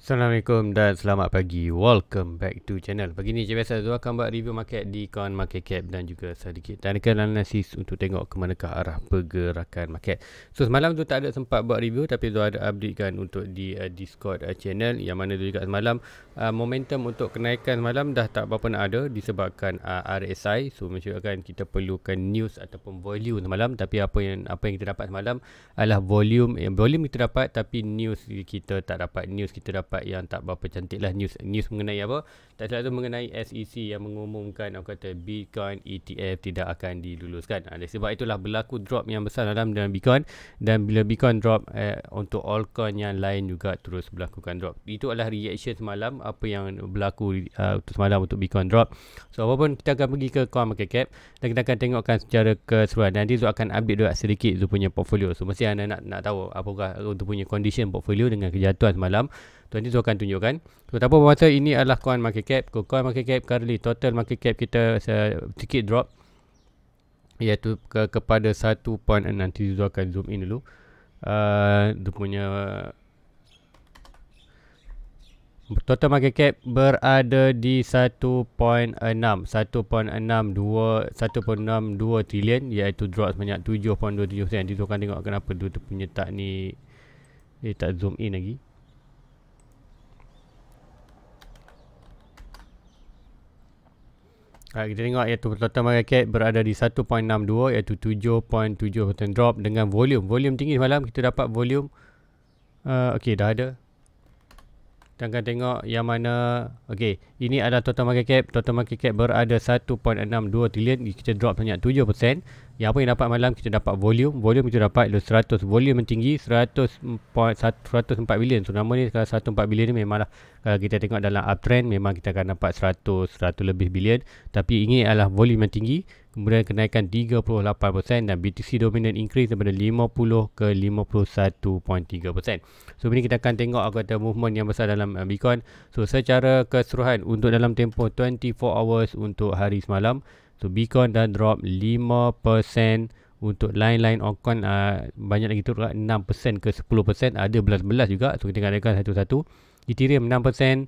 Assalamualaikum dan selamat pagi. Welcome back to channel. Pagi ni macam biasa Zul akan buat review market di coin market cap dan juga sedikit teknikal analisis untuk tengok ke manakah arah pergerakan market. So semalam tu tak ada sempat buat review, tapi Zul ada update kan untuk di Discord channel, yang mana tu juga semalam momentum untuk kenaikan semalam dah tak berapa nak ada disebabkan RSI. So menunjukkan kita perlukan news ataupun volume semalam, tapi apa yang kita dapat semalam adalah volume kita dapat, tapi news kita tak dapat. News kita dapat yang tak berapa cantik lah. News mengenai apa? Tak salah tu mengenai SEC yang mengumumkan Bitcoin ETF tidak akan diluluskan. Oleh sebab itulah berlaku drop yang besar dalam Bitcoin, dan bila Bitcoin drop untuk altcoin yang lain juga terus berlakukan drop. Itu adalah reaction semalam apa yang berlaku semalam untuk Bitcoin drop. So apapun, kita akan pergi ke coin market cap dan kita akan tengokkan secara keseluruhan. Nanti Zul akan update juga sedikit Zul punya portfolio. So mesti anda nak tahu apakah untuk punya condition portfolio dengan kejatuhan semalam. Nanti Zul akan tunjukkan. So tanpa bermasa, ini adalah coin market cap. Coin market cap currently total market cap kita sedikit drop, iaitu kepada 1. Nanti Zul akan zoom in dulu. Dia punya total market cap berada di 1.62 trilion, iaitu drop sebanyak 7.27%. Nanti Zul akan tengok kenapa dia punya tak ni, dia tak zoom in lagi. Kita tengok iaitu total market cap berada di 1.62, iaitu 7.7% drop dengan volume tinggi semalam. Kita dapat volume okey, dah ada. Kita akan tengok yang mana. Okey, ini adalah total market cap. Total market cap berada 1.62 trilion. Kita drop sebanyak 7%. Yang apa yang dapat malam, kita dapat volume kita dapat 100. Volume yang tinggi 104 bilion. So nama ni kalau 104 bilion ni memanglah, kalau kita tengok dalam uptrend memang kita akan dapat 100 lebih bilion. Tapi ini adalah volume yang tinggi, kemudian kenaikan 38%, dan BTC dominant increase daripada 50 ke 51.3%. So ini kita akan tengok kata movement yang besar dalam Bitcoin. So secara keseluruhan untuk dalam tempoh 24 hours untuk hari semalam, so Bitcoin dah drop 5%. Untuk lain-lain altcoin banyak lagi turun, 6% ke 10%, ada 11 juga. So kita akan satu-satu. Ethereum 6%,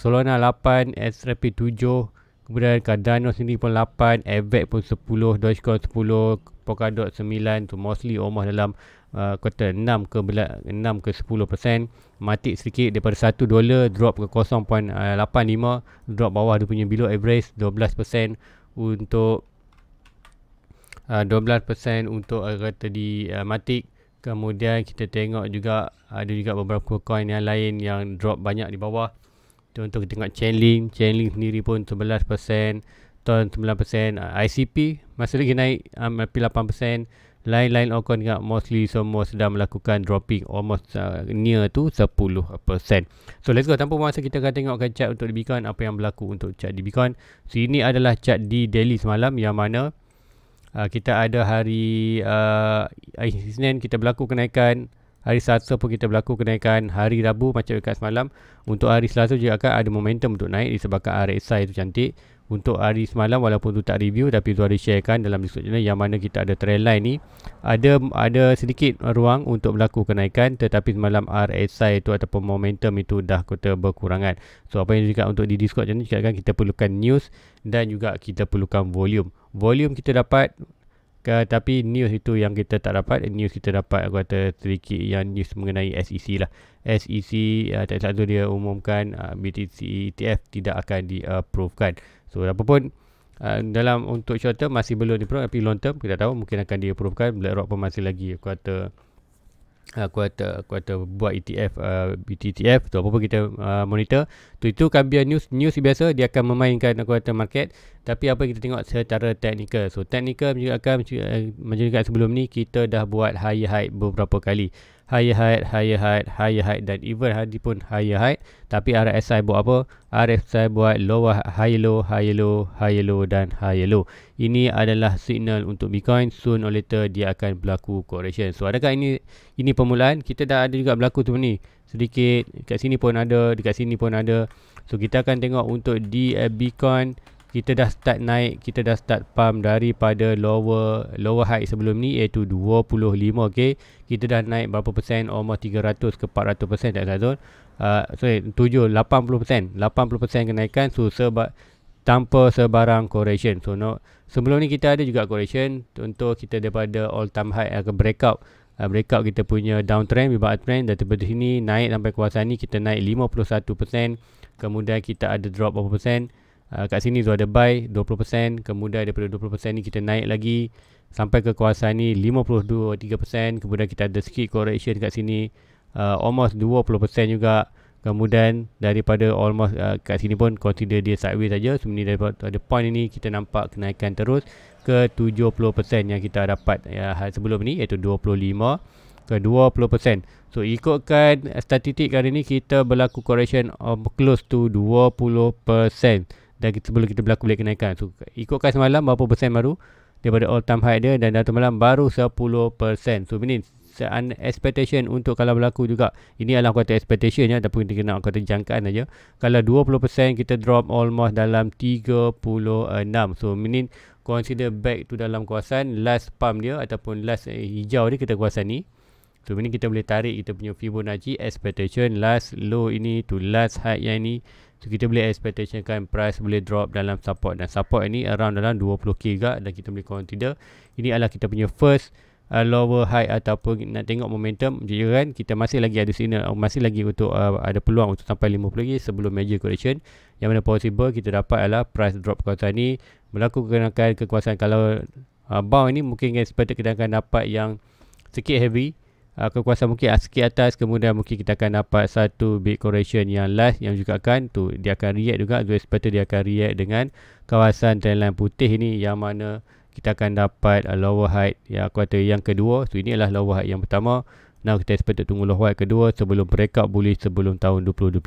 Solana 8%, XRP 7%, kemudian Cardano sendiri pun 8%, AVAX pun 10%, Dogecoin 10%, Polkadot 9%. So mostly almost dalam kata 6 ke 10%. Matic sedikit daripada $1 drop ke 0.85, drop bawah dia punya below average. 12% untuk 12% untuk kata di Matic. Kemudian kita tengok juga ada juga beberapa coin yang lain yang drop banyak di bawah. Contoh kita tengok Chainlink sendiri pun 11%, Ton 9%, ICP masih lagi naik hampir 8%. Lain-lain altcoin juga mostly semua sedang melakukan dropping almost near to 10%. So let's go. Tanpa masa, kita akan tengokkan chart untuk di Bitcoin, apa yang berlaku untuk chart di Bitcoin. So ini adalah chart di daily semalam, yang mana kita ada hari Isnin kita berlaku kenaikan, hari Selasa pun kita berlaku kenaikan, hari Rabu macam dekat semalam. Untuk hari Selasa juga akan ada momentum untuk naik disebabkan RSI itu cantik. Untuk hari semalam, walaupun tu tak review, tapi tu ada sharekan dalam Discord channel, yang mana kita ada trend line ni ada sedikit ruang untuk berlaku kenaikan, tetapi semalam RSI itu ataupun momentum itu dah kata berkurangan. So apa yang juga untuk di Discord channel kita perlukan news dan juga kita perlukan volume kita dapat, tapi news itu yang kita tak dapat. News kita dapat kata sedikit yang news mengenai SEC lah. SEC tak satu dia umumkan BTC ETF tidak akan di-approvekan. So apapun, dalam untuk short term masih belum di-approve, tapi long term kita tahu mungkin akan di-approvekan. BlackRock pun masih lagi kuota buat ETF BTTF. Tu apa-apa kita monitor. Itu kan biar news biasa dia akan memainkan kuota market, tapi apa yang kita tengok secara teknikal. So teknikal juga akan macam dekat sebelum ni kita dah buat higher high beberapa kali. Higher high, dan even hari pun higher high, tapi RSI buat apa? RSI buat lower high low dan high low. Ini adalah signal untuk Bitcoin soon or later dia akan berlaku correction. So adakah ini permulaan? Kita dah ada juga berlaku tu ni sedikit, kat sini pun ada, dekat sini pun ada. So kita akan tengok untuk di Bitcoin kita dah start naik, kita dah start pump daripada lower high sebelum ni iaitu 25k. Kita dah naik berapa persen, almost 300 ke 400% tak salah. 80% kenaikan. So tanpa sebarang correction. So sebelum ni kita ada juga correction. Contoh kita daripada all time high ke breakout kita punya downtrend, bebas trend, dan daripada sini naik sampai kawasan ni kita naik 51%. Kemudian kita ada drop berapa persen. Kat sini tu ada buy 20%. Kemudian daripada 20% ni kita naik lagi sampai ke kawasan ni 52-3%. Kemudian kita ada sikit correction kat sini, almost 20% juga. Kemudian daripada almost kat sini pun consider dia sideways saja. Sebenarnya daripada point ini kita nampak kenaikan terus ke 70% yang kita dapat sebelum ni, iaitu 25 ke 20%. So ikutkan statistik kali ni kita berlaku correction of close to 20% dan sebelum kita berlaku balik kenaikan. So ikutkan semalam berapa persen baru daripada all time high dia, dan dalam malam baru 10%. So ini expectation untuk kalau berlaku juga. Ini adalah kata expectation ya, tapi kita nak kata jangkaan aja. Kalau 20% kita drop almost dalam 36. So meaning consider back to dalam kawasan last pump dia ataupun last hijau dia kita kawasan ni. So ini kita boleh tarik kita punya Fibonacci expectation last low ini to last high yang ni. So kita boleh expectation kan price boleh drop dalam support, dan support ini around dalam 20k juga, dan kita boleh consider ini adalah kita punya first lower high ataupun nak tengok momentum je kan. Kita masih lagi ada signal, masih lagi untuk ada peluang untuk sampai 50k sebelum major correction. Yang mana possible kita dapat adalah price drop kawasan ni berlaku kenaikan ke kawasan. Kalau bound ini mungkin expected kita akan dapat yang sikit heavy ke kawasan mungkin sikit atas, kemudian mungkin kita akan dapat satu big correction yang last yang juga akan tu dia akan react juga. So expected dia akan react dengan kawasan trendline putih ini, yang mana kita akan dapat lower high yang kuartal yang kedua. So ini adalah lower high yang pertama. Now kita expect tunggu lower high kedua sebelum breakout bullish sebelum tahun 2025.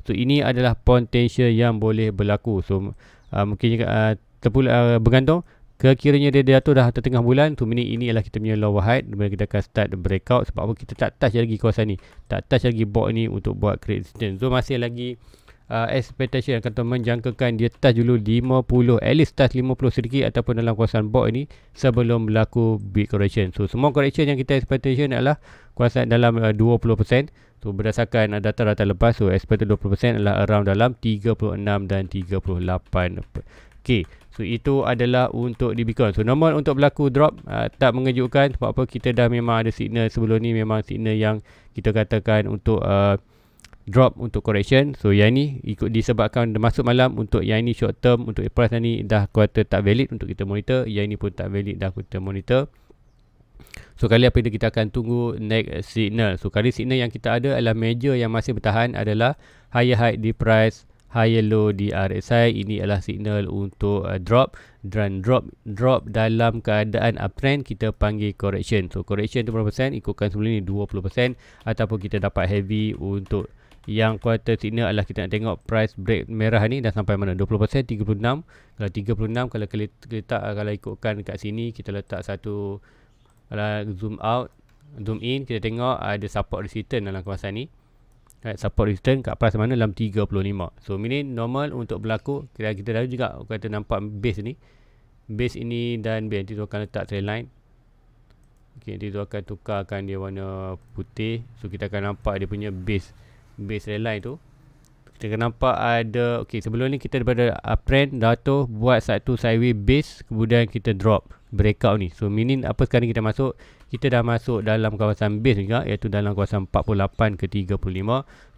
So ini adalah potential yang boleh berlaku. So mungkin bergantung kekiranya dia jatuh dah tengah bulan tu, ini adalah kita punya lower high, dimana kita akan start breakout. Sebab apa? Kita tak touch lagi kawasan ni, tak touch lagi board ni untuk buat create resistance. So masih lagi expectation akan menjangkakan dia touch dulu 50, at least touch 50 sedikit ataupun dalam kawasan board ini sebelum berlaku big correction. So semua correction yang kita expectation adalah kawasan dalam 20%. So berdasarkan data-data lepas, so expected 20% adalah around dalam 36 dan 38k. So itu adalah untuk di Bitcoin. So normal untuk berlaku drop tak mengejutkan. Sebab apa? Kita dah memang ada signal sebelum ni, memang signal yang kita katakan untuk drop untuk correction. So yang ni ikut disebabkan masuk malam. Untuk yang ini short term, untuk price ni dah kuartal tak valid untuk kita monitor. Yang ini pun tak valid dah kita monitor. So kali apa itu kita akan tunggu next signal. So kali signal yang kita ada adalah major yang masih bertahan adalah higher high di price, higher low di RSI. Ini adalah signal untuk drop, dan drop dalam keadaan uptrend kita panggil correction. So correction tu berapa persen? Ikutkan sebelum ni 20%, ataupun kita dapat heavy untuk yang quarter signal adalah kita nak tengok price break merah ni dah sampai mana, 20%, 36. Kalau 36, kalau letak, kalau ikutkan dekat sini kita letak satu, kalau zoom out, zoom in, kita tengok ada support resistance dalam kawasan ni. Support resistance kat price mana, dalam 35. So ini normal untuk berlaku. Kita dah juga kata nampak base ni, base ini, dan nanti tu akan letak trend line. Okay, nanti tu akan tukarkan dia warna putih. So kita akan nampak dia punya base trend line tu. Kita akan nampak ada, okay, sebelum ni kita daripada uptrend jatuh buat satu sideways base, kemudian kita drop breakout ni. So meaning apa sekarang kita masuk, kita dah masuk dalam kawasan base juga, iaitu dalam kawasan 48 ke 35.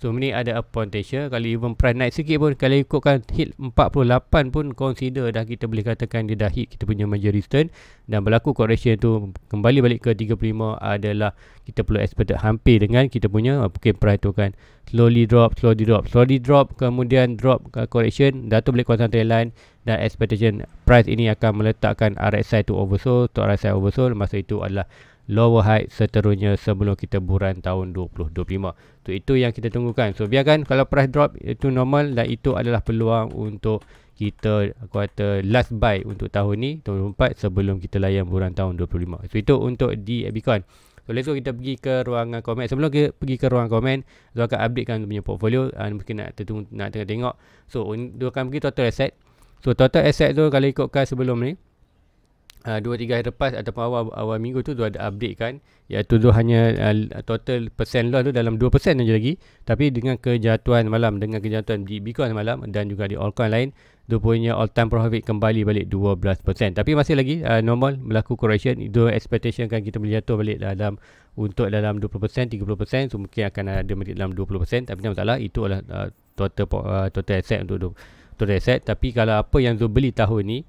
So ini ada a potential. Kalau even price naik sikit pun, kalau ikutkan hit 48 pun consider dah, kita boleh katakan dia dah hit kita punya major resistance, dan berlaku correction tu kembali balik ke 35 adalah kita perlu expect hampir dengan kita punya mungkin price tu kan slowly drop, kemudian drop correction, jatuh balik kawasan trend line, dan expectation price ini akan meletakkan RSI tu oversold. Untuk RSI oversold, masa itu adalah lower high seterusnya sebelum kita bulan tahun 2025. So itu yang kita tunggukan. So biarkan kalau price drop itu normal, dan itu adalah peluang untuk kita kuartal last buy untuk tahun ni, tahun 2024, sebelum kita layan bulan tahun 2025. So itu untuk di Bitcoin. So let's go, kita pergi ke ruangan komen. Sebelum kita pergi ke ruangan komen, saya akan updatekan punya portfolio. Mungkin nak tengok. So dia akan pergi total asset. So total asset tu kalau ikutkan sebelum ni 2-3 hari lepas ataupun awal minggu tu ada update kan, iaitu tu hanya total persen loss tu dalam 2% saja lagi. Tapi dengan kejatuhan malam, dengan kejatuhan di Bitcoin malam dan juga di altcoin lain, dia punya all time profit kembali balik 12%. Tapi masih lagi normal berlaku correction. Itu expectation kan kita boleh jatuh balik dalam 20%, 30%. So mungkin akan ada balik dalam 20%. Tapi tak masalah, itu adalah total asset untuk total asset. Tapi kalau apa yang Zul beli tahun ni,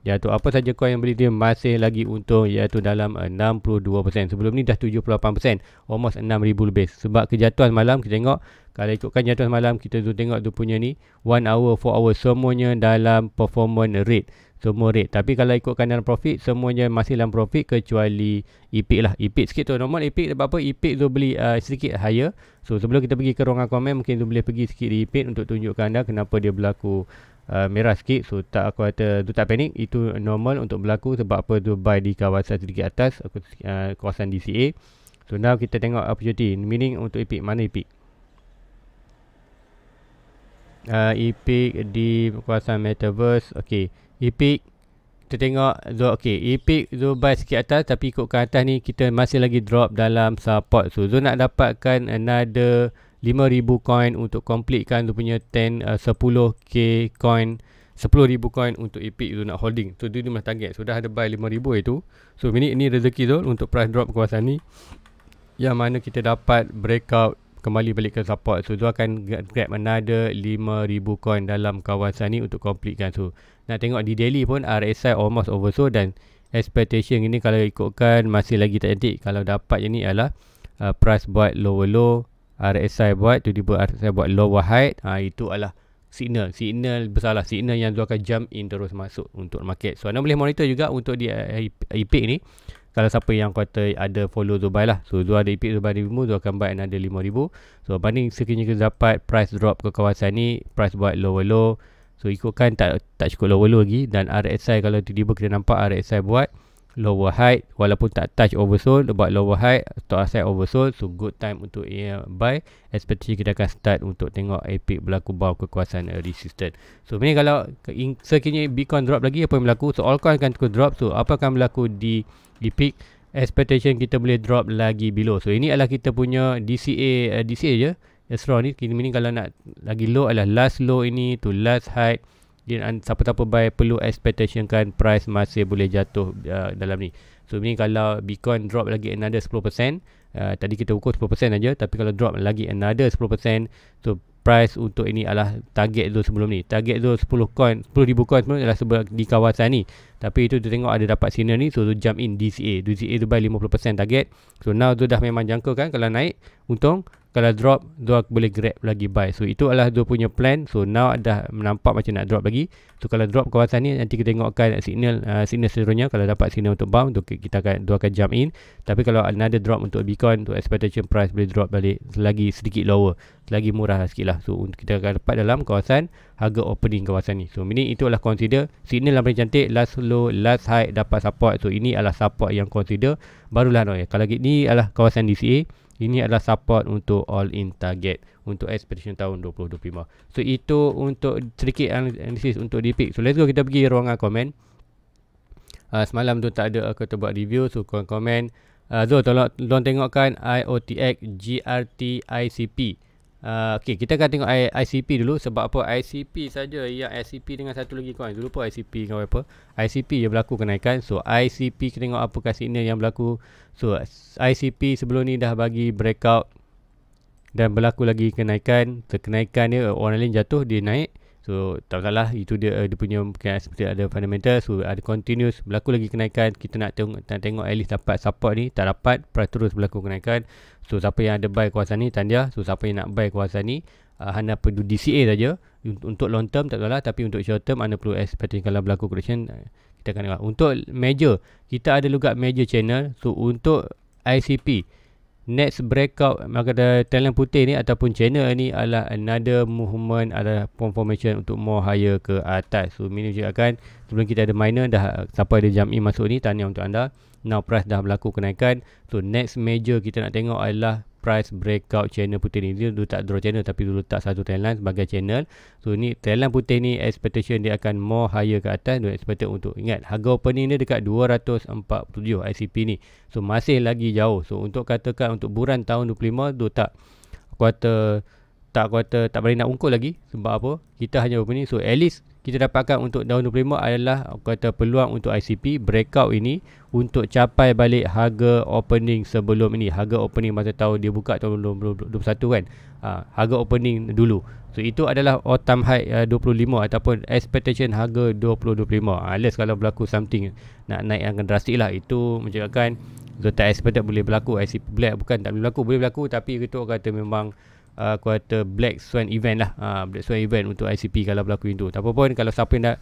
iaitu apa saja coin yang beli, dia masih lagi untung, iaitu dalam 62%. Sebelum ni dah 78%, almost 6,000 lebih. Sebab kejatuhan malam, kita tengok kalau ikutkan jatuhan malam, kita tu tengok tu punya ni 1 hour, 4 hour, semuanya dalam performance rate, semua rate. Tapi kalau ikutkan dalam profit, semuanya masih dalam profit kecuali EPIC lah. EPIC sikit tu normal. EPIC sebab apa? EPIC tu beli sedikit higher. So sebelum kita pergi ke ruangan komen, mungkin tu boleh pergi sikit di EPIC untuk tunjukkan anda kenapa dia berlaku merah sikit. So tak, aku kata tu tak panik, itu normal untuk berlaku. Sebab apa? Tu buy di kawasan sedikit atas, kawasan DCA. So now kita tengok opportunity, meaning untuk EPIC. Mana EPIC? EPIC di kawasan metaverse. Okay, EPIC kita tengok EPIC tu buy sikit atas, tapi ikutkan atas ni kita masih lagi drop dalam support. So Zul nak dapatkan another 5,000 coin untuk completekan tu punya 10k coin, 10,000 coin untuk EPIC tu nak holding. So dia mah target. So dah ada buy 5,000 itu. So ini rezeki tu untuk price drop kawasan ni, yang mana kita dapat breakout kembali balik ke support. So tu akan grab another 5,000 coin dalam kawasan ni untuk completekan. So nak tengok di daily pun RSI almost oversold, dan expectation ini kalau ikutkan masih lagi tak cantik. Kalau dapat je ni adalah price buat lower low, RSI buat tiba-tiba RSI buat lower high. Itu adalah signal besar lah, signal yang tu akan jump in terus masuk untuk market. So anda boleh monitor juga untuk di EPIC ni. Kalau siapa yang kata ada follow tu buy lah. So tu ada EPIC tu buy 5,000, tu akan buy another 5,000. So banding sekiranya kita dapat price drop ke kawasan ni, price buat lower low. So ikutkan tak cukup lower low lagi, dan RSI kalau tiba-tiba kita nampak RSI buat lower high, walaupun tak touch oversold, buat lower high, stock asset oversold. So good time untuk buy. Especially kita akan start untuk tengok EPIC berlaku bawah ke kawasan resistance. So ini kalau sekiranya Bitcoin drop lagi, apa yang berlaku? So altcoin akan terus drop. So apa akan berlaku di EPIC? Expectation kita boleh drop lagi below. So ini adalah kita punya DCA je. Esra ni ini kalau nak lagi low adalah last low ini to last high. Dan siapa-siapa buy perlu expectation kan price masih boleh jatuh dalam ni. So ini kalau Bitcoin drop lagi another 10%, tadi kita ukur 10% saja, tapi kalau drop lagi another 10%, so price untuk ini adalah target tu sebelum ni. Target tu 10,000 coin sebelum adalah sebab di kawasan ni. Tapi itu tu tengok ada dapat signal ni, so tu jump in DCA. DCA tu buy 50% target. So now tu dah memang jangka kan, kalau naik untung, kalau drop dia boleh grab lagi buy. So itu adalah dia punya plan. So now dah nampak macam nak drop lagi. So kalau drop kawasan ni, nanti kita tengokkan signal seterusnya. Kalau dapat signal untuk bounce, kita akan jump in. Tapi kalau another drop untuk Bitcoin, untuk expectation price boleh drop balik lagi sedikit lower, lagi murah sikit lah. So kita akan dapat dalam kawasan harga opening kawasan ni. So ini itu adalah consider signal yang paling cantik, last low, last high, dapat support. So ini adalah support yang consider. Barulah kalau ni adalah kawasan DCA, ini adalah support untuk all in target untuk expectation tahun 2025. So itu untuk sedikit analisis untuk DPIC. So let's go, kita pergi ruangan komen. Semalam tu tak ada aku buat review, so komen. So tolong tengokkan IOTX GRT ICP. Okay, kita akan tengok ICP dulu. Sebab apa? ICP saja yang ICP dengan satu lagi coin. Dulu apa ICP dengan apa? ICP je berlaku kenaikan. So ICP kita tengok apakah signal yang berlaku. So ICP sebelum ni dah bagi breakout dan berlaku lagi kenaikan. Kenaikan dia orang lain jatuh, dia naik. So tak salah, itu dia punya mungkin seperti ada fundamental. So ada continuous berlaku lagi kenaikan. Kita nak tengok at least dapat support ni. Tak dapat, price terus berlaku kenaikan. So siapa yang ada buy kawasan ni, tanda. So siapa yang nak buy kawasan ni, anda perlu DCA saja. Untuk long term tak salah, tapi untuk short term anda perlu expect kalau berlaku correction. Kita akan tengok. Untuk major, kita ada juga major channel. So untuk ICP, next breakout maka talent putih ni ataupun channel ni adalah another movement, adalah formation untuk more higher ke atas. So ini juga kan sebelum kita ada miner dah, siapa ada jump in masuk ni, tanya untuk anda. Now price dah berlaku kenaikan. So next major kita nak tengok adalah price breakout channel putih ni. Dia letak draw channel tapi dia letak satu trendline sebagai channel. So ni trendline putih ni expectation dia akan more higher ke atas. Dia expected untuk, ingat harga opening dia dekat 247 ICP ni. So masih lagi jauh. So untuk katakan untuk bulan tahun 25 tu tak balik nak ungkut lagi. Sebab apa? Kita hanya opening. So at least kita dapatkan untuk tahun 25 adalah peluang untuk ICP breakout ini untuk capai balik harga opening sebelum ini. Harga opening masa tahun dia buka tahun 2021 kan. Harga opening dulu. So itu adalah all time high 25 ataupun expectation harga 2025. Unless kalau berlaku something nak naik yang drastik lah. Itu mencakapkan tak expected boleh berlaku. ICP black bukan tak boleh berlaku. Boleh berlaku tapi kita kata memang kata black swan event lah. Black swan event untuk ICP kalau berlaku itu. Tak apa pun kalau siapa yang nak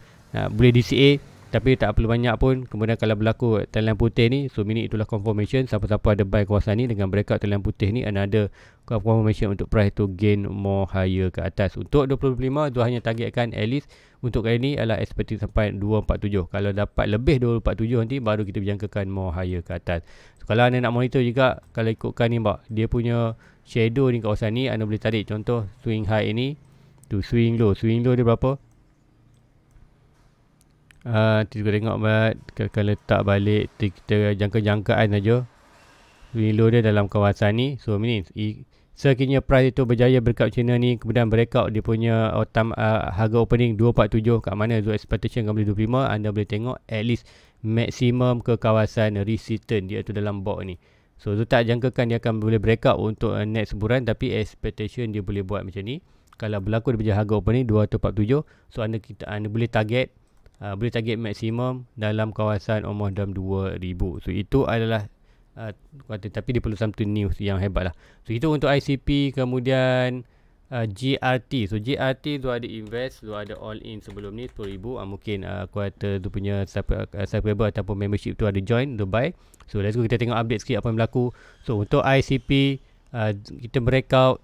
boleh DCA tapi tak perlu banyak pun. Kemudian kalau berlaku trendline putih ni, so meaning itulah confirmation. Siapa-siapa ada buy kawasan ni dengan breakout trendline putih ni, ada confirmation untuk price to gain more higher ke atas. Untuk 2025 tu hanya targetkan at least untuk kali ni adalah expected sampai 247. Kalau dapat lebih 247 nanti baru kita berjangkakan more higher ke atas. So, kalau anda nak monitor juga, kalau ikutkan ni dia punya shadow ni kawasan ni, anda boleh tarik contoh swing high ini tu swing low. Swing low dia berapa? Kita tengok kalau letak balik kita jangka-jangkaan saja. Swing low dia dalam kawasan ni. So meaning sekiranya price itu berjaya breakout channel ni, kemudian breakout dia punya harga opening 247 kat mana zo expectation kan boleh 25, anda boleh tengok at least maksimum ke kawasan resistance dia tu dalam box ni. So tu tak jangkakan dia akan boleh breakout untuk next sebulan, tapi expectation dia boleh buat macam ni. Kalau berlaku dia punya harga opening 247, so anda boleh target maksimum dalam kawasan almost dalam 2000. So itu adalah tapi dia perlu something news yang hebat lah. So itu untuk ICP. Kemudian GRT. So GRT tu ada invest, tu ada all in sebelum ni 10,000. Mungkin tu punya subscriber ataupun membership tu ada join, tu buy. So let's go kita tengok update sikit apa yang berlaku. So untuk ICP kita breakout,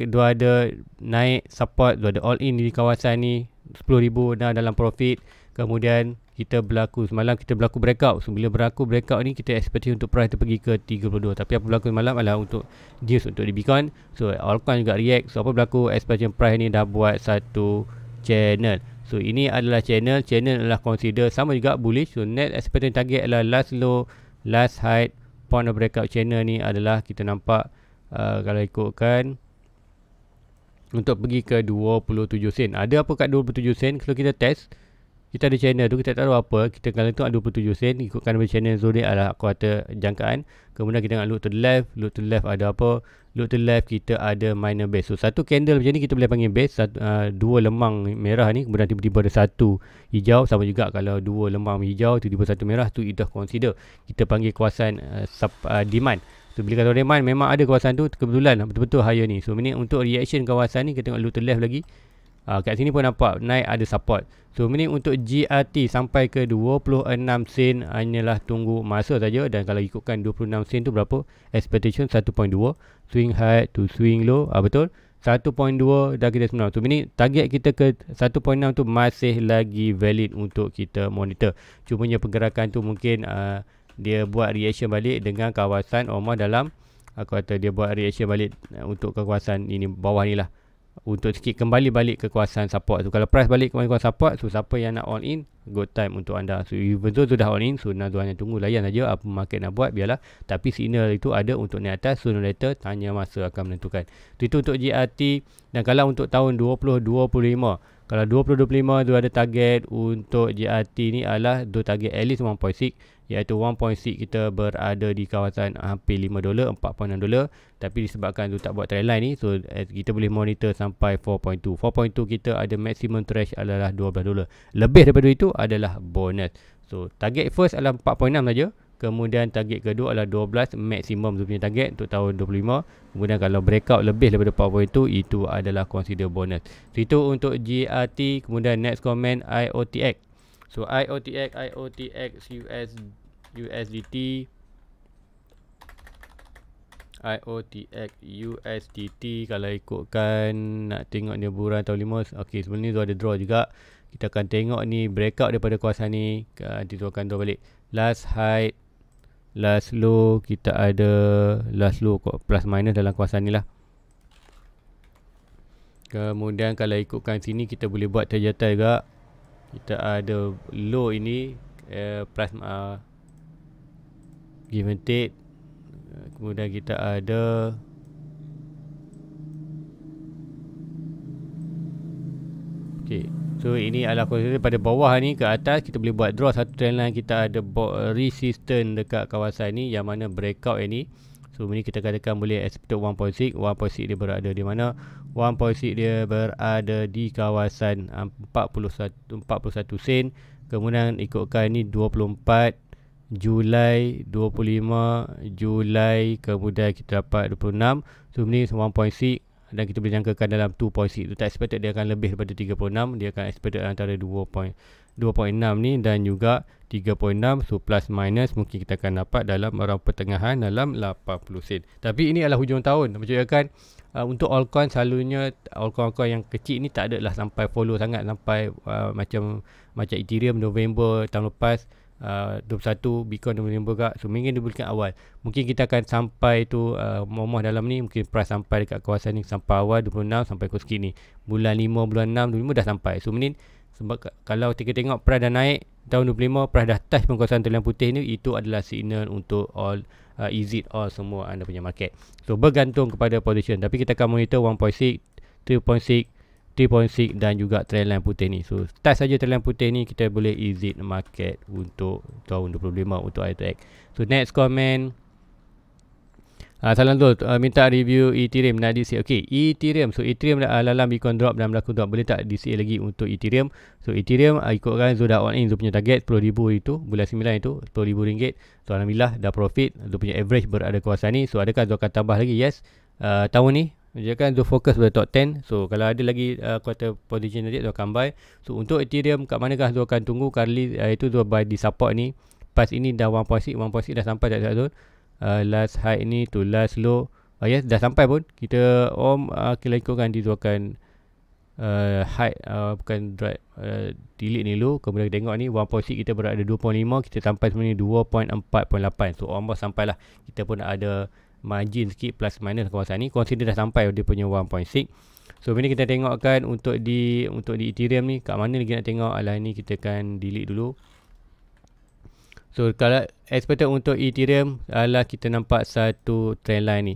dua ada naik support, dua ada all in di kawasan ni 10,000 dah dalam profit. Kemudian semalam kita berlaku breakout. So bila berlaku breakout ni kita expect untuk price tu pergi ke 32. Tapi apa berlaku semalam adalah untuk news untuk di Bitcoin. So altcoin juga react. So apa berlaku, expectation price ni dah buat satu channel. So ini adalah channel adalah consider sama juga bullish. So net expectation target adalah last low, last high, point of breakout channel ni adalah kita nampak kalau ikutkan untuk pergi ke 27 sen. Ada apa kat 27 sen? Kalau kita test, kita ada channel tu, kita tak tahu apa. Kita kalau tu ada 27 sen, ikutkan dari channel zodiac adalah kuartal jangkaan. Kemudian kita nak look to the left ada apa? Look to the left kita ada minor base. So satu candle macam ni kita boleh panggil base. Dua lemang merah ni, kemudian tiba-tiba ada satu hijau. Sama juga kalau dua lemang hijau, tiba-tiba satu merah, tu kita consider. Kita panggil kawasan demand. So bila kata demand memang ada kawasan tu kebetulan betul-betul higher ni. So meaning untuk reaction kawasan ni kita tengok look to left lagi. Kat sini pun nampak naik ada support. So meaning untuk GRT sampai ke 26 sen hanyalah tunggu masa saja. Dan kalau ikutkan 26 sen tu berapa? Expectation 1.2. Swing high to swing low. Betul? 1.2 dah kita sebenarnya. So meaning target kita ke 1.6 tu masih lagi valid untuk kita monitor. Cumanya pergerakan tu mungkin dia buat reaction balik dengan kawasan almost dalam dia buat reaction balik untuk ke kawasan ini bawah ni lah, untuk sikit kembali balik ke kawasan support tu. Kalau price balik ke kawasan support, so siapa yang nak all in, good time untuk anda. So even though sudah all in, so nak hanya tunggu layan saja apa market nak buat, biarlah. Tapi signal itu ada untuk naik atas, sooner or later hanya masa akan menentukan. Itu untuk GRT. Dan kalau untuk tahun 2025, kalau 2025 tu ada target untuk GRT ni adalah target at least 1.6, iaitu 1.6 kita berada di kawasan hampir $5, $4.6. Tapi disebabkan tu tak buat trendline ni, so kita boleh monitor sampai 4.2. 4.2 kita ada maximum thresh adalah $12. Lebih daripada itu adalah bonus. So target first adalah 4.6 saja. Kemudian target kedua adalah 12 maximum tu punya target untuk tahun 25. Kemudian kalau breakout lebih daripada 4.2, itu adalah consider bonus. So itu untuk GRT. Kemudian next comment IOTX. So IOTX USDT. IOTX USDT kalau ikutkan nak tengok dia bulan tahun 5. Okey, sebelum ni tu ada draw juga. Kita akan tengok ni breakout daripada kawasan ni. Nanti tu akan draw balik. Last high last low kita ada last low plus minus dalam kawasan ni lah. Kemudian kalau ikutkan sini kita boleh buat terjata juga. Kita ada low ini plus give and take. Kemudian kita ada okay. So ini adalah konsisten pada bawah ni ke atas kita boleh buat draw satu trendline. Kita ada resistance dekat kawasan ni yang mana breakout ini. So ini kita katakan boleh expected 1.6. 1.6 dia berada di mana? 1.6 dia berada di kawasan 41 sen. Kemudian ikutkan ni 24 Julai, 25 Julai, kemudian kita dapat 26. So ini 1.6 dan kita boleh jangkakan dalam 2.6. Itu tak expected dia akan lebih daripada 36. Dia akan expected antara 2.6 ni dan juga 3.6. So plus minus mungkin kita akan dapat dalam orang pertengahan dalam 80 sen. Tapi ini adalah hujung tahun. Maksudnya untuk altcoin selalunya altcoin yang kecil ni tak adalah sampai follow sangat sampai macam Ethereum November tahun lepas 21, Bitcoin November juga. So mungkin dia berikan awal. Mungkin kita akan sampai tu momah dalam ni. Mungkin price sampai dekat kawasan ni sampai awal 26 sampai ke sikit ni. Bulan 5, bulan 6, 25 dah sampai. So mungkin sebab kalau kita tengok price dah naik tahun 25, price dah touch pun kawasan trend putih ni, itu adalah signal untuk all exit all semua anda punya market. So bergantung kepada position. Tapi kita akan monitor 1.6, 3.6 dan juga trendline putih ni. So start saja trendline putih ni, kita boleh exit market untuk tahun 25 untuk ITX. So next comment, salam tu minta review Ethereum nak DCA. Okay, Ethereum. So Ethereum dalam Bitcoin drop dan berlaku drop, boleh tak DCA lagi untuk Ethereum? So Ethereum ikutkan Zul dah all in, Zul punya target 10,000 itu bulan 9 itu RM10,000. So alhamdulillah dah profit. Zul punya average berada kawasan ni. So adakah Zul akan tambah lagi? Yes, tahun ni dia kan Zul fokus pada top 10. So kalau ada lagi quarter position tadi Zul akan buy. So untuk Ethereum kat manakah Zul akan tunggu? Kali itu Zul buy di support ni. Pas ini dah 1.6 dah sampai tak Zul. Last high ni to last low. Yes, dah sampai pun. Kita kita ikutkan di Zul akan high bukan drive delete ni dulu. Kemudian kita tengok ni 1.6 kita berada 2.5, kita sampai sebenarnya 2.48. So almost sampailah. Kita pun ada margin sikit plus minus kawasan ni. Consider dah sampai dia punya 1.6. So ini kita tengokkan untuk di Ethereum ni kat mana lagi nak tengok. Alah ni kita akan delete dulu. So kalau expected untuk Ethereum adalah kita nampak satu trendline ni.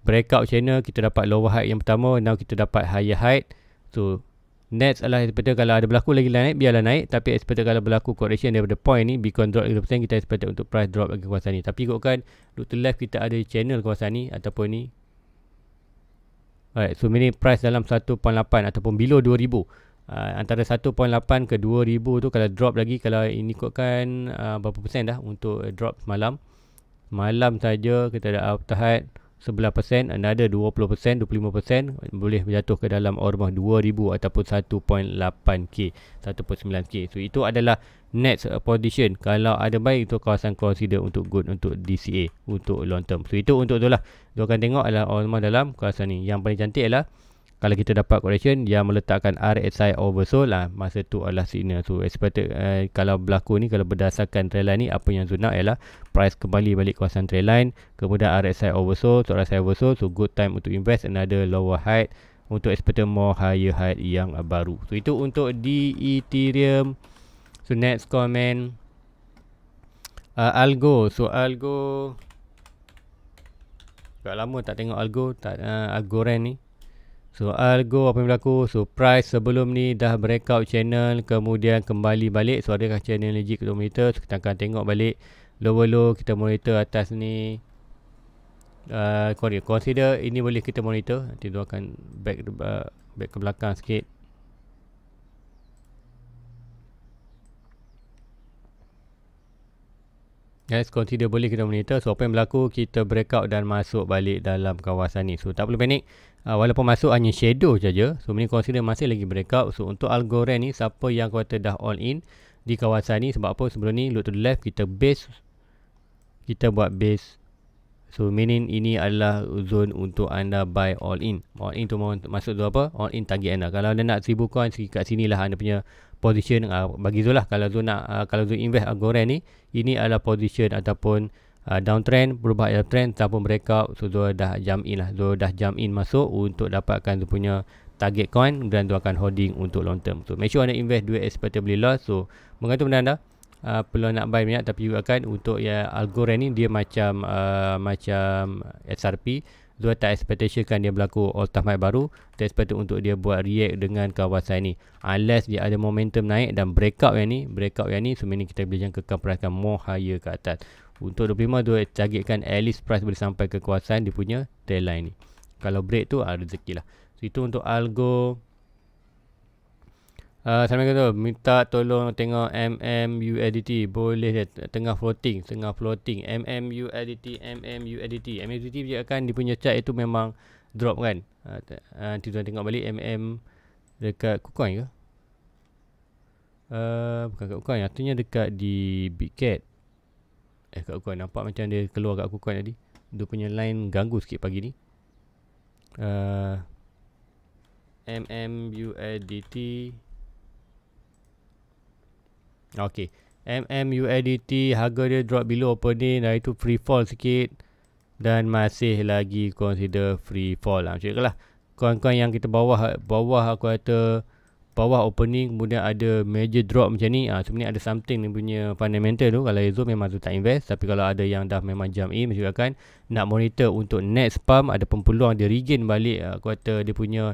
Breakout channel, kita dapat lower height yang pertama, now kita dapat higher height. So next adalah expected kalau ada berlaku lagi naik, biarlah naik. Tapi expected kalau berlaku correction daripada point ni, Bitcoin drop 50%, kita expected untuk price drop lagi kawasan ni. Tapi ikutkan look to left, kita ada channel kawasan ni ataupun ni. Alright, so ini price dalam 1.8 ataupun below 2000. Antara 1.8 ke 2000 tu kalau drop lagi, kalau ini ikutkan berapa persen dah untuk drop semalam. Malam saja kita ada after height 11%, another 20%, 25% boleh berjatuh ke dalam ormah 2000 ataupun 1.8k, 1.9k. So itu adalah next position. Kalau ada baik itu kawasan consider untuk good untuk DCA untuk long term. So itu untuk tu lah. Kita akan tengok adalah ormah dalam kawasan ni. Yang paling cantik adalah kalau kita dapat correction yang meletakkan RSI oversold lah, masa tu adalah signal. So expected kalau berlaku ni, kalau berdasarkan trendline ni, apa yang Zul nak ialah price kembali balik kawasan trendline, kemudian RSI oversold. So RSI oversold, so good time untuk invest another lower height untuk expected more higher height yang baru. So itu untuk di Ethereum. So next comment, Algo. So Algo dah lama tak tengok Algo, Algorand ni. So Algo apa yang berlaku? So price sebelum ni dah breakout channel, kemudian kembali balik. So adakah channel legit kita monitor? So kita akan tengok balik lower low, kita monitor atas ni. Consider ini boleh kita monitor. Nanti tu akan back ke belakang sikit. Yes, consider boleh kita monitor. So apa yang berlaku, kita breakout dan masuk balik dalam kawasan ni. So tak perlu panik, walaupun masuk hanya shadow saja. So ini consider masih lagi breakout. So untuk Algorand ni, siapa yang kata dah all in di kawasan ni, sebab apa sebelum ni look to the left, kita base, kita buat base So meaning ini adalah zone untuk anda buy all in. All in tu maksud tu apa? All in target anda. Kalau anda nak 1000 coin, kat sini lah anda punya position. Bagi Zul lah, kalau Zul nak kalau Zul invest Algorand ni, ini adalah position ataupun downtrend, berubah uptrend ataupun breakout. So Zul dah jump in lah. Zul dah jump in masuk untuk dapatkan Zul punya target coin dan Zul akan holding untuk long term. So make sure anda invest duit expectably loss. So menggantung pada anda. Perlu nak buy banyak, tapi juga kan untuk Algorand ni dia macam SRP. Zul tak expectation kan dia berlaku all time high baru. Dia expect untuk dia buat react dengan kawasan ni, unless dia ada momentum naik dan breakout yang ni, so meaning kita boleh jangkakan price kan more higher ke atas. Untuk 25 Zul targetkan at least price boleh sampai ke kawasan dia punya tail line ni. Kalau break tu rezeki lah. So itu untuk Algo. Assalamualaikum, minta tolong tengok MMUSDT. Boleh dia tengah floating MMUSDT dia akan dia punya chart itu memang drop kan. Nanti tuan tengok balik MM dekat KuCoin ke? Bukan kat KuCoin, artinya dekat di Bitcat. Kat KuCoin nampak macam dia keluar kat KuCoin tadi. Dia punya line ganggu sikit pagi ni. MMUSDT. Okay, MMUSDT harga dia drop below opening, dah itu free fall sikit dan masih lagi consider free fall lah. Macam itulah coin-coin yang kita bawah aku kata bawah opening kemudian ada major drop macam ni, sebenarnya ada something ni punya fundamental tu. Kalau Zul memang Zul tak invest, tapi kalau ada yang dah memang jump in, maksudkan nak monitor untuk next pump ada peluang dia regain balik, aku kata dia punya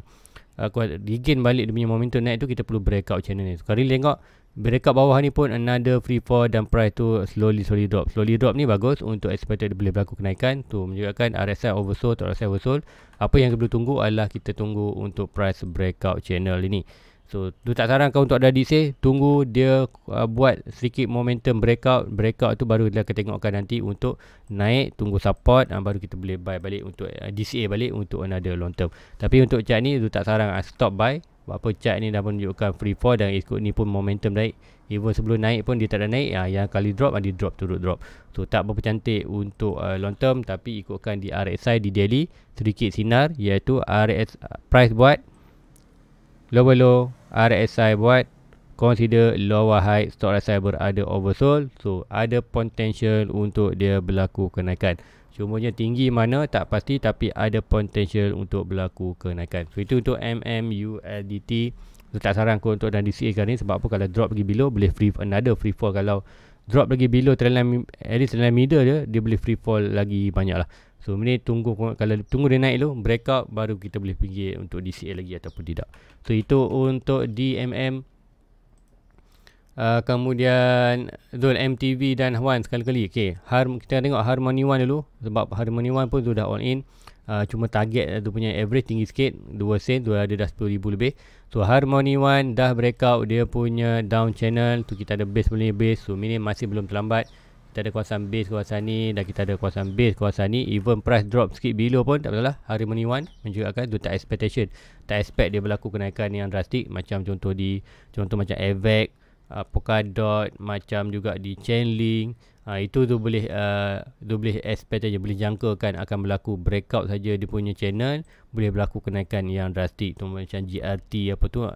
regain balik dia punya momentum naik tu, kita perlu breakout channel ni. Sekarang tengok breakout bawah ni pun another free fall dan price tu slowly drop. Slowly drop ni bagus untuk expected boleh berlaku kenaikan tu, menunjukkan RSI oversold atau RSI oversold. Apa yang kita perlu tunggu adalah kita tunggu untuk price breakout channel ini. So tu tak sarankan untuk ada DC, tunggu dia buat sedikit momentum breakout tu baru kita akan tengokkan nanti untuk naik, tunggu support, baru kita boleh buy balik untuk DCA balik untuk another long term. Tapi untuk chart ni tu tak sarang stop buy. Apa chart ni dah menunjukkan free fall dan ikut ni pun momentum naik. Even sebelum naik pun dia tak ada naik, yang kali drop dia drop turut drop. So tak berapa cantik untuk long term, tapi ikutkan di RSI di daily sedikit sinar, iaitu RSI price buat lower low, RSI buat consider lower high, stock RSI berada oversold. So ada potential untuk dia berlaku kenaikan. Cumanya tinggi mana tak pasti, tapi ada potential untuk berlaku kenaikan. So itu untuk MMUSDT. So tak saran aku untuk dan DCA sekarang ni, sebab apa, kalau drop pergi below boleh another free fall. Kalau drop lagi below trendline, at least trendline middle dia boleh free fall lagi banyak lah. So ni tunggu, kalau tunggu dia naik dulu breakout, baru kita boleh pergi untuk DCA lagi ataupun tidak. So itu untuk DMM. Kemudian Zul, MTV dan Wan sekali-kali. Okay, kita tengok Harmony One dulu, sebab Harmony One pun sudah all in. Cuma target tu punya average tinggi sikit, 2 sen, tu ada dah 10,000 lebih. So Harmony One dah breakout dia punya down channel tu, kita ada base base. So ini masih belum terlambat. Kita ada kawasan base kawasan ni, dan kita ada kawasan base kawasan ni. Even price drop sikit below pun tak masalah. Harmony One menunjukkan tu tak expectation, tak expect dia berlaku kenaikan yang drastik. Macam contoh macam AVAX, Polkadot, macam juga di Chainlink. Itu tu boleh expect saja, boleh jangkakan akan berlaku breakout saja dia punya channel, boleh berlaku kenaikan yang drastik tu. Macam GRT apa tu,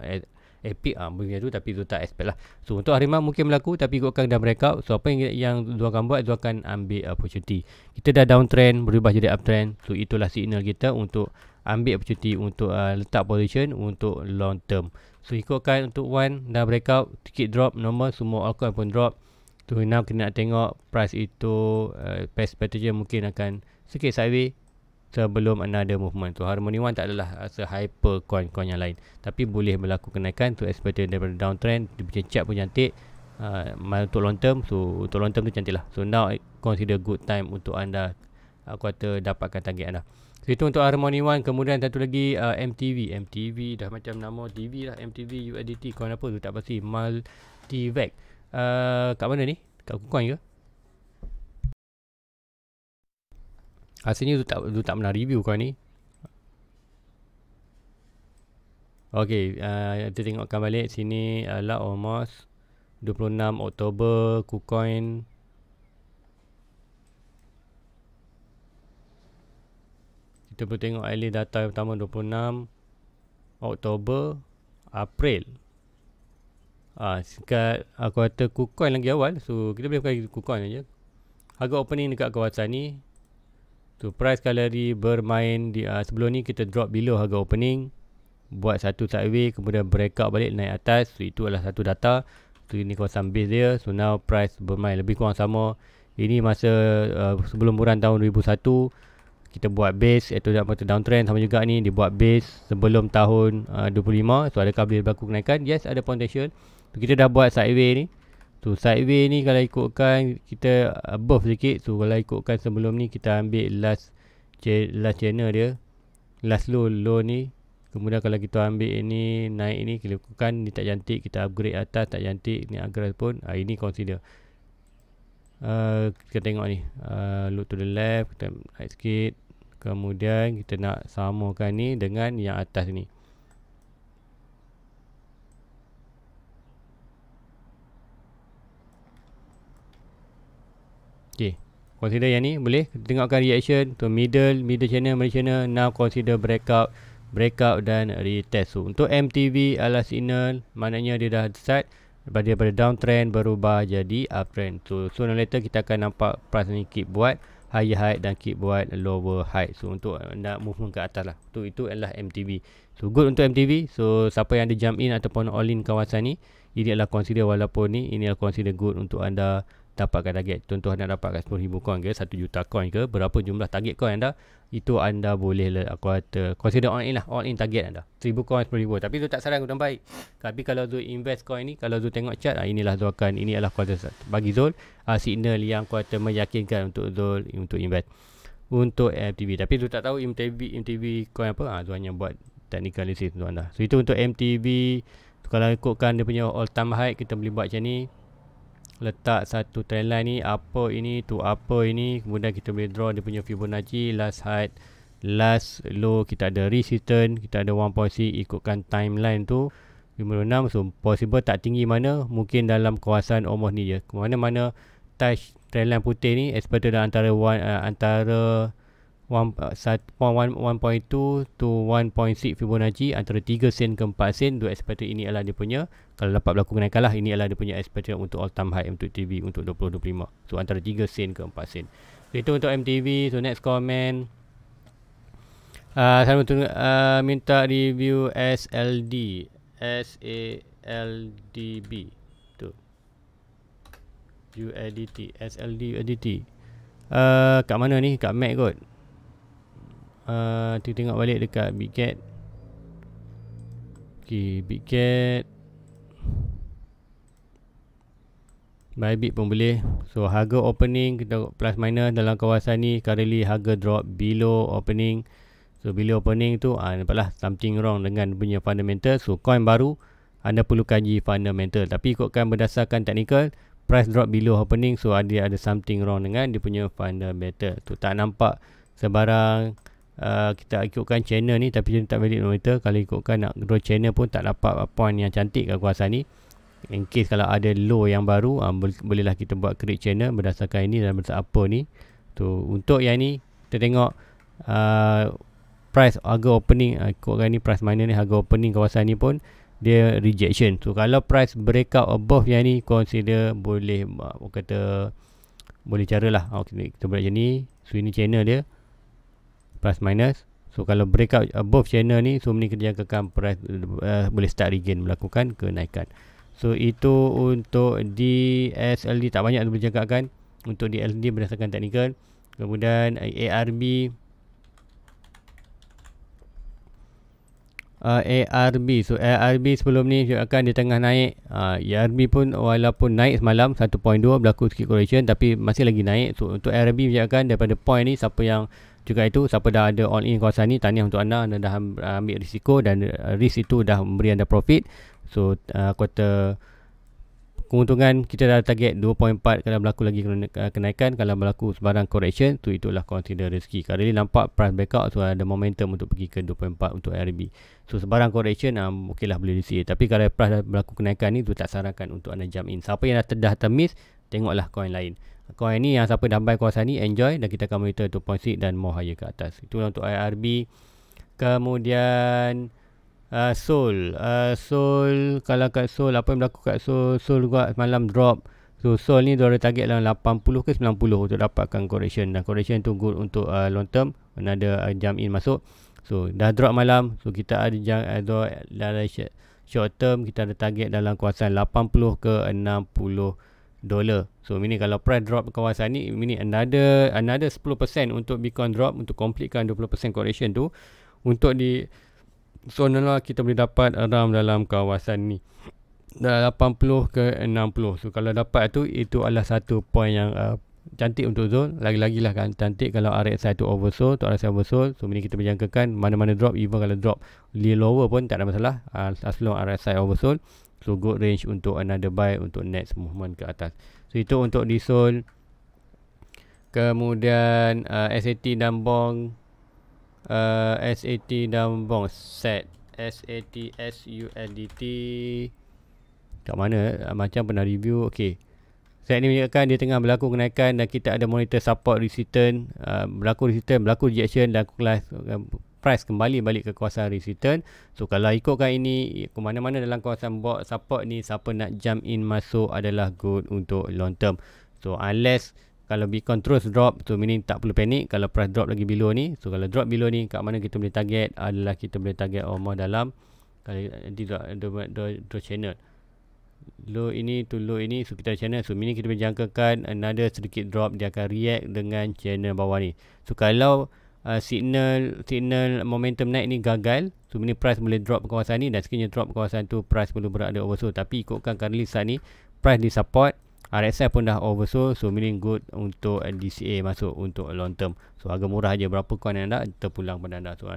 Epic boleh tu, tapi tu tak expect lah. So untuk hari ini mungkin berlaku, tapi ikutkan dah breakout. So apa yang tu akan buat, tu akan ambil opportunity. Kita dah downtrend berubah jadi uptrend. So itulah signal kita untuk ambil opportunity untuk letak position untuk long term. So ikutkan untuk one dah breakout, sikit drop normal, semua altcoin pun drop. Tu now kita nak tengok price itu past pattern mungkin akan sikit sideways sebelum another movement. Tu Harmony One tak adalah se-hyper coin-coin yang lain, tapi boleh berlaku kenaikan tu expected daripada downtrend. Dia punya chart pun cantik untuk long term. So untuk long term tu cantik lah. So now consider good time untuk anda, aku kata, dapatkan target anda. So itu untuk Harmony One. Kemudian satu lagi MTV dah macam nama TV lah, MTV USDT. Coin apa tu tak pasti, Multivac. Kat mana ni? Kat KuCoin ke? Hasilnya tu tak pernah review coin ni. Okay, kita tengokkan balik sini adalah almost 26 Oktober KuCoin. kita boleh tengok early data yang pertama 26 Oktober, April. Sekat aku kata KuCoin lagi awal, so kita boleh pakai KuCoin aja. Harga opening dekat kawasan ni. Tu price kalori bermain di sebelum ni kita drop below harga opening, buat satu sideway, kemudian breakout balik naik atas. So itu adalah satu data. So ini kawasan base dia. So now price bermain lebih kurang sama. Ini masa sebelum bulan tahun 2001 kita buat base, iaitu mata downtrend. Sama juga ni dia buat base sebelum tahun 25. So adakah boleh berlaku kenaikan? Yes, ada potential. So, kita dah buat sideway ni. So sideway ni kalau ikutkan kita above sikit. So kalau ikutkan sebelum ni kita ambil last channel dia, last low ni. Kemudian kalau kita ambil ini naik ini, kita lakukan ni tak cantik, kita upgrade atas tak cantik, ni agak pun ini consider. Kita tengok ni, look to the left, kita naik sikit. Kemudian kita nak samakan ni dengan yang atas ni. Okay, consider yang ni boleh. Kita tengokkan reaction to middle channel, now consider breakout dan retest. So untuk MTV adalah signal, maknanya dia dah start daripada downtrend berubah jadi uptrend. So sooner or later kita akan nampak price ni keep buat higher high dan keep buat lower high. So untuk nak movement ke atas lah. So itu adalah MTV. So good untuk MTV. So siapa yang ada jump in ataupun all in kawasan ni, ini adalah consider, walaupun ni ini adalah consider good untuk anda dapatkan target. Contoh anda dapatkan 10,000 coin ke 1 juta coin ke, berapa jumlah target coin anda, itu anda boleh aku kata consider all in lah, all in target anda 1000 coin 10,000. Tapi tu tak saran, kurang baik. Tapi kalau Zul invest coin ni, kalau Zul tengok chart, inilah Zul akan, ini adalah kuasa bagi Zul signal yang kuasa meyakinkan untuk Zul untuk invest untuk MTV. Tapi Zul tak tahu MTV coin apa, Zul hanya buat technical analysis untuk anda. So itu untuk MTV. So, kalau ikutkan dia punya all time high, kita boleh buat macam ni, letak satu trendline ni, apa ini tu apa ini, kemudian kita boleh draw dia punya Fibonacci, last height, last low, kita ada resistance, kita ada 1.6, ikutkan timeline tu 56. So possible tak tinggi mana, mungkin dalam kawasan almost ni je, mana-mana touch trendline putih ni expected antara 1.2 to 1.6 Fibonacci, antara 3 sen ke 4 sen. Dua expected ini adalah dia punya, kalau dapat berlaku kenaikan lah, ini adalah dia punya expected untuk all time high untuk TV untuk 2025. So antara 3 sen ke 4 sen. So itu untuk MTV. So next comment, saya minta review SLD tu USDT SLD. Kat mana ni? Kat Mac kot. Tengok balik dekat Bitget. Okay, Bitget, Bybit pun boleh. So harga opening kita plus minus dalam kawasan ni, currently harga drop below opening. So below opening tu nampaklah something wrong dengan punya fundamental. So coin baru anda perlu kaji fundamental. Tapi ikutkan berdasarkan technical, price drop below opening, so ada something wrong dengan dia punya fundamental. Tu tak nampak sebarang. Kita ikutkan channel ni, tapi dia tak valid monitor. Kalau ikutkan nak draw channel pun tak dapat point yang cantik kat kawasan ni. In case kalau ada low yang baru, bolehlah kita buat create channel berdasarkan ini dan berdasarkan apa ni. Tu untuk yang ni kita tengok price harga opening, ikutkan ni price minor ni, harga opening kawasan ni pun dia rejection. So kalau price breakout above yang ni, consider boleh kata boleh cara lah. Kita buat macam ni. So ini channel dia plus minus. So kalau breakout above channel ni, so ni kita jangkakan price boleh start regain, melakukan kenaikan. So itu untuk DSLD, tak banyak boleh jangkakan untuk DSLD berdasarkan technical. Kemudian ARB, so ARB sebelum ni akan dia tengah naik. ARB pun walaupun naik semalam 1.2, berlaku sikit correction, tapi masih lagi naik. So untuk ARB akan daripada point ni, siapa yang juga itu, siapa dah ada all in kawasan ni, tahniah untuk anda dah ambil risiko, dan risk itu dah memberi anda profit. So kuota keuntungan kita dah target 2.4 kalau berlaku lagi kenaikan. Kalau berlaku sebarang correction, tu itulah consider rezeki. Kalau ni nampak price breakout, so ada momentum untuk pergi ke 2.4 untuk ARB. So sebarang correction ok lah, boleh risik. Tapi kalau price dah berlaku kenaikan ni, tu tak sarankan untuk anda jump in. Siapa yang dah termiss, tengoklah coin lain. Coin ni yang siapa dah buy kawasan ni enjoy, dan kita akan monitor 2.6 dan more higher ke atas. Itu untuk IRB. Kemudian Sol. Sol, kalau kat Sol, apa yang berlaku kat Sol? Sol juga malam drop. So Sol ni dia ada target dalam 80 ke 90 untuk dapatkan correction, dan correction tu good untuk long term, ada jump in masuk. So dah drop malam, so kita ada dalam short term kita ada target dalam kawasan 80 ke 60 dolar. So ini kalau price drop kawasan ni, ini another 10% untuk Bitcoin drop untuk completekan 20% correction tu. Untuk di zona lah kita boleh dapat around dalam kawasan ni 80 ke 60. So kalau dapat tu, itu adalah satu point yang cantik untuk zone. Lagi-lagi lah kan cantik kalau RSI tu oversold, tu RSI oversold. So ini kita berjangkakan mana-mana drop, even kalau drop lower pun tak ada masalah, as long RSI oversold. So good range untuk another buy untuk next movement ke atas. So itu untuk di zone. Kemudian SAT dan bond, SAT dan bond set SAT SUSDT kat mana, macam pernah review. Okey, set ni menunjukkan dia tengah berlaku kenaikan, dan kita ada monitor support resistance, berlaku resistance, berlaku rejection, dan price kembali balik ke kawasan resistance. So kalau ikutkan ini, ke mana-mana dalam kawasan support ni, siapa nak jump in masuk adalah good untuk long term. So unless kalau Bitcoin terus drop, so meaning tak perlu panik kalau price drop lagi below ni. So kalau drop below ni, kat mana kita boleh target adalah kita boleh target almost dalam, kalau nanti draw channel low ini to low ini, so kita ada channel. So ini kita boleh jangkakan another sedikit drop, dia akan react dengan channel bawah ni. So kalau signal momentum naik ni gagal, so ini price boleh drop ke kawasan ni, dan sekiranya drop ke kawasan tu, price perlu berada oversold. Tapi ikutkan currently saat ni price di support, RSI pun dah oversold, so meaning good untuk DCA masuk untuk long term. So harga murah aja, berapa coin yang anda terpulang pada anda. So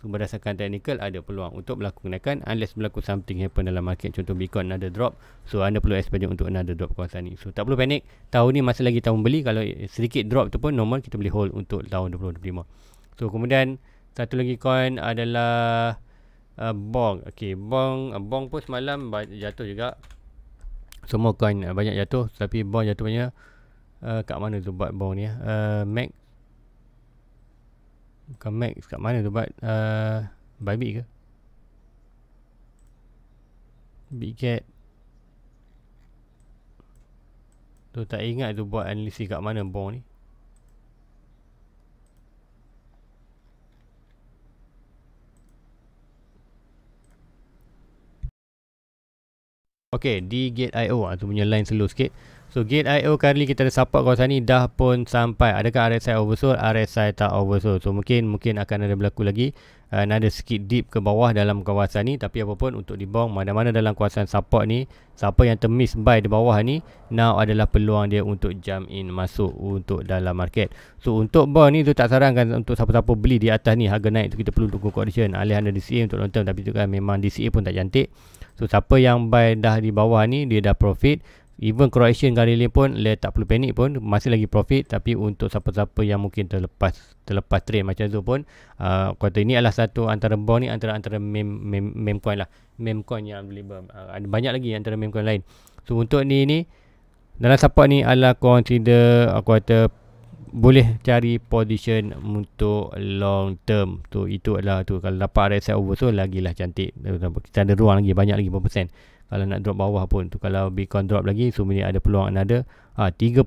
berdasarkan technical ada peluang untuk berlaku kenaikan unless berlaku something happen dalam market, contoh Bitcoin ada drop, so anda perlu expect untuk another drop kawasan ni. So tak perlu panik, tahun ni masih lagi tahun beli. Kalau sedikit drop tu pun normal, kita boleh hold untuk tahun 2025. So kemudian satu lagi coin adalah Bong. Okey, Bong pun semalam jatuh juga. Semua coin banyak jatuh, tapi Bong jatuh banyak. Kat mana tu buat Bong ni? Max. Bukan Max, kat mana tu buat? Bybit ke? Bitget. Tu tak ingat tu buat analisis kat mana Bong ni. Okey, di Gate.io tu punya line slow sikit. So Gate.io kali kita ada support kawasan ni dah pun sampai. Adakah RSI oversold? RSI tak oversold. So mungkin akan ada berlaku lagi ada sikit dip ke bawah dalam kawasan ni. Tapi apapun untuk di bong, mana-mana dalam kawasan support ni, siapa yang termiss buy di bawah ni, now adalah peluang dia untuk jump in masuk untuk dalam market. So untuk bong ni tu tak sarankan untuk siapa-siapa beli di atas ni, harga naik tu kita perlu tunggu correction. Alih anda DCA untuk long term, tapi tu kan memang DCA pun tak cantik. So siapa yang buy dah di bawah ni, dia dah profit. Even correction kali ni pun dia tak perlu panik pun, masih lagi profit. Tapi untuk siapa-siapa yang mungkin terlepas trade macam tu pun, kata ini adalah satu antara bond ni, antara meme coin lah, meme coin yang available. Ada banyak lagi antara meme coin lain. So untuk ni dalam support ni adalah consider, aku kata boleh cari position untuk long term. Tu itu adalah tu, kalau dapat RSI oversold lagilah cantik. Kita ada ruang lagi, banyak lagi berapa persen. Kalau nak drop bawah pun tu, kalau Bitcoin drop lagi, so ni ada peluang another 30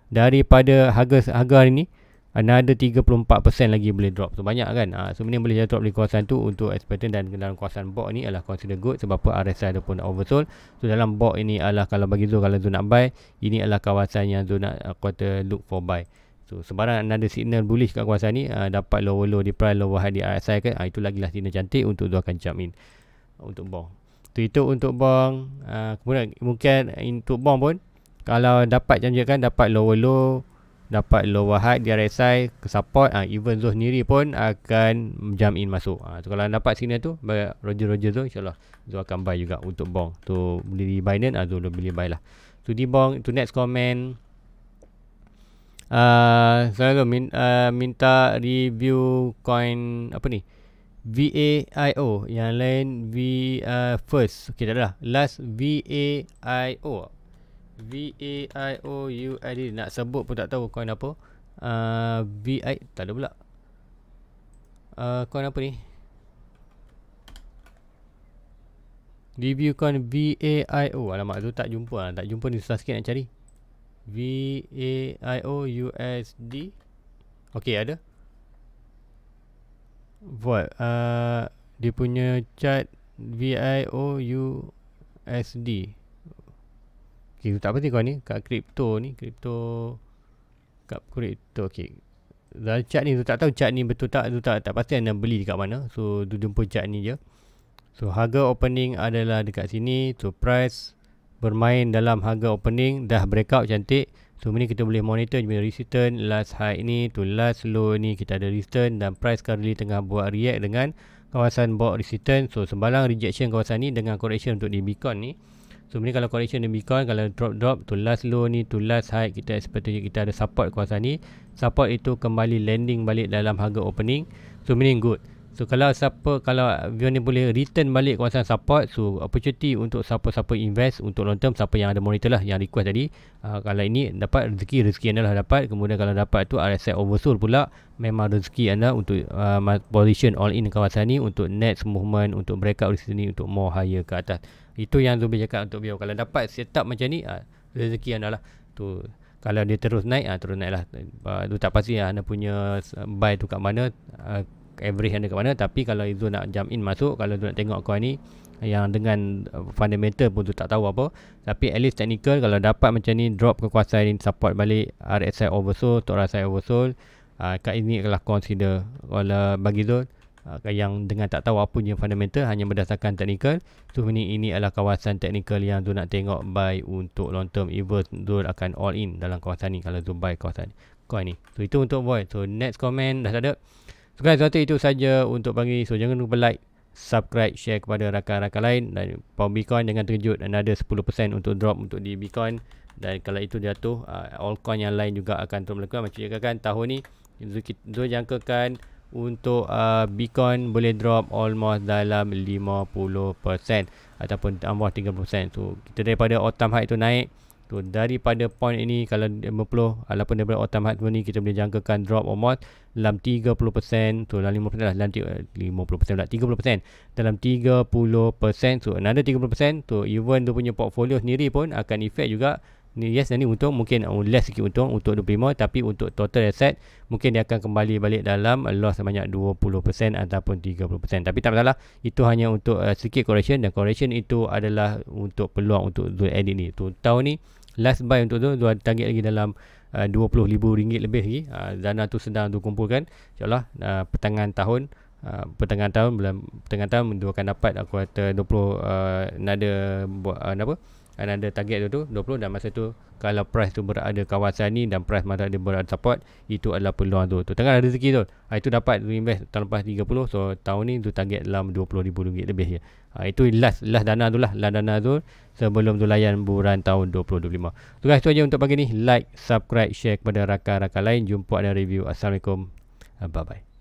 daripada harga hari ni, another 34% lagi boleh drop. So banyak kan. So ni boleh drop di kawasan tu untuk expectant, dan dalam kawasan bot ni adalah consider good sebab apa RSI ataupun oversold. So dalam bot ini adalah kalau bagi Zul, kalau Zul nak buy, ini adalah kawasan yang Zul nak quarter look for buy. So sebarang ada signal bullish kat kawasan ni, dapat lower low di price, lower high di RSI kan, itu lagilah signal cantik untuk Zul akan jump in untuk bong. Itu untuk bong. Kemudian mungkin untuk bong pun, kalau dapat janjikan dapat lower low, dapat lower high di RSI ke support, even Zul sendiri pun akan jump in masuk. So kalau dapat signal tu, Roger Zul, insyaAllah Zul akan buy juga untuk bong. Tu beli Binance, Zul boleh buy lah. So di bong, to next comment, selalu minta review coin apa ni, VAIO. Yang lain first, okay tak adalah last VAIO. VAIOUSD. Nak sebut pun tak tahu coin apa. VI tak ada pula. Coin apa ni? Review coin VAIO. Alamak tu tak jumpa lah. Tak jumpa ni, susah sikit nak cari. VAIOUSD. Okay, ada. Void. Dia punya chart VAIOUSD. Okay, tak pasti kau ni. Kat crypto ni. Kat crypto. Okay. Dalam chart ni tu tak tahu chart ni betul tak. Tu tak pasti anda beli dekat mana. So tu jumpa chart ni je. So harga opening adalah dekat sini. So price bermain dalam harga opening. Dah breakout cantik. So ni kita boleh monitor punya resistance. Last high ni to last low ni kita ada resistance. Dan price currently tengah buat react dengan kawasan bawah resistance. So sembarang rejection kawasan ni dengan correction untuk di Bitcoin ni. So ni kalau correction di Bitcoin, kalau drop to last low ni to last high, kita sepatutnya kita ada support kawasan ni. Support itu kembali landing balik dalam harga opening. So ni good. So kalau view ni boleh return balik kawasan support, so opportunity untuk siapa-siapa invest untuk long term, siapa yang ada monitor lah yang request tadi. Kalau ini dapat rezeki anda lah dapat. Kemudian kalau dapat tu RSI oversold pula, memang rezeki anda untuk position all in kawasan ni untuk next movement, untuk breakout di sini, untuk more higher ke atas. Itu yang Zubir cakap untuk view. Kalau dapat setup macam ni, rezeki anda lah. Tu kalau dia terus naik lah. Tu tak pasti anda punya buy tu kat mana, average anda kat mana. Tapi kalau Izzul nak jump in masuk, kalau Izzul nak tengok coin ni yang dengan fundamental pun tu tak tahu apa, tapi at least technical, kalau dapat macam ni drop ke kuasa ni, support balik RSI oversold, tok RSI oversold, kat ini adalah consider. Kalau bagi Izzul yang dengan tak tahu apa punya fundamental, hanya berdasarkan technical, so ini adalah kawasan technical yang Izzul nak tengok buy untuk long term. Even Izzul akan all in dalam kawasan ni kalau Izzul buy kawasan coin ni. So itu untuk void. So next comment dah tak ada. So guys, waktu itu saja untuk pagi. So jangan lupa like, subscribe, share kepada rakan-rakan lain. Dan pound Bitcoin jangan terkejut, ada 10% untuk drop untuk di Bitcoin. Dan kalau itu jatuh, altcoin yang lain juga akan terus melakukan. Macam jangkakan tahun ni, Zul jangkakan untuk Bitcoin boleh drop almost dalam 50% ataupun tambah 30%. So kita daripada autumn high itu naik. So daripada point ini, kalau 50 ataupun daripada autumn high ni, kita boleh jangkakan drop almost dalam 30%. So dalam 50% lah, dalam 50% pula, 30%, dalam 30%. So another 30%. So even tu punya portfolio sendiri pun akan effect juga. Ni yes, ni untung mungkin less sikit untung untuk 25, tapi untuk total asset mungkin dia akan kembali balik dalam loss sebanyak 20% ataupun 30%. Tapi tak masalah, itu hanya untuk sikit correction, dan correction itu adalah untuk peluang untuk Zul edit ni. Tu tahun ni last buy untuk Zul target lagi dalam RM20,000 lebih lagi. Dana tu sedang tu kumpulkan. InsyaAllah pertengahan tahun Zul akan dapat kuartal 20, ada target tu 20, dan masa tu kalau price tu berada kawasan ni dan price masa dia berada support, itu adalah peluang tu tengah ada rezeki tu. Itu dapat tu invest tahun lepas 30. So tahun ni tu target dalam RM20,000 lebih je. Itu last dana tu lah, last dana tu sebelum tu layan bulan tahun 2025. So guys, tu aja untuk pagi ni. Like, subscribe, share kepada rakan-rakan lain. Jumpa ada review. Assalamualaikum, bye bye.